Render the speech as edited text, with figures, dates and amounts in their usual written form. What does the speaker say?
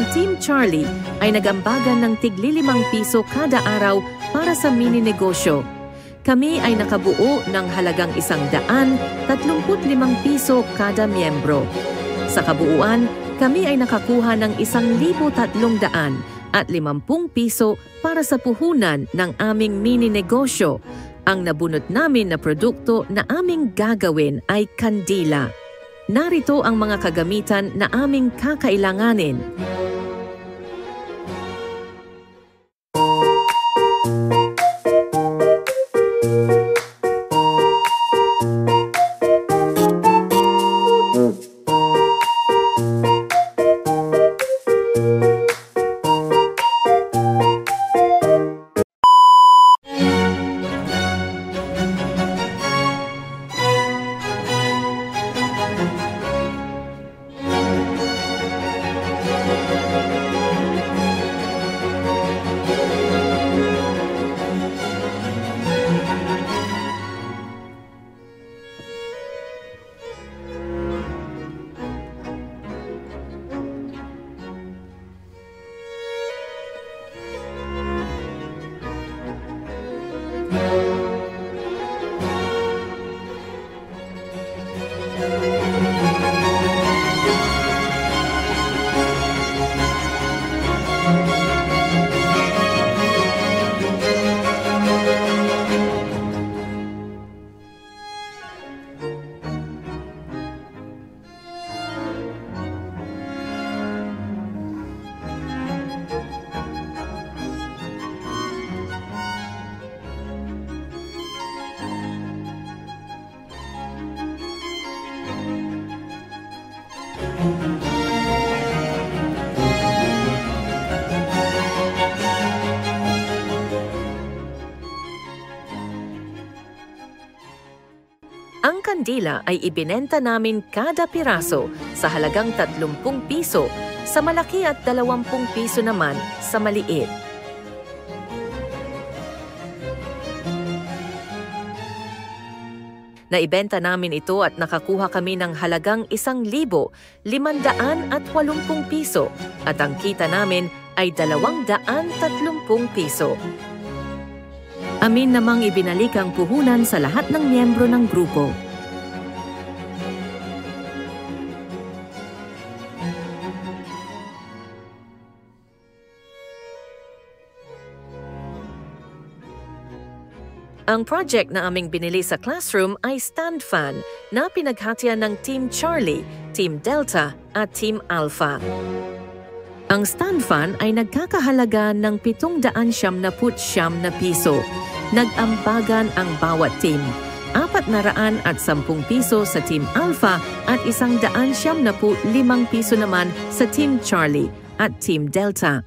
Ang Team Charlie ay nagambagan ng tig-5 piso kada araw para sa mini-negosyo. Kami ay nakabuo ng halagang 135 piso kada miyembro. Sa kabuuan, kami ay nakakuha ng 1,350 piso para sa puhunan ng aming mini-negosyo. Ang nabunot namin na produkto na aming gagawin ay kandila. Narito ang mga kagamitan na aming kakailanganin. Ang kandila ay ibinenta namin kada piraso sa halagang 30 piso sa malaki at 20 piso naman sa maliit. Naibenta namin ito at nakakuha kami ng halagang 1,580 piso at ang kita namin ay 230 piso. Amin namang ibinalik ang puhunan sa lahat ng miyembro ng grupo. Ang project na aming binili sa classroom ay stand fan na pinaghatian ng Team Charlie, Team Delta at Team Alpha. Ang stand fan ay nagkakahalaga ng 790 piso. Nag-ambagan ang bawat team. 410 piso sa Team Alpha at 195 piso naman sa Team Charlie at Team Delta.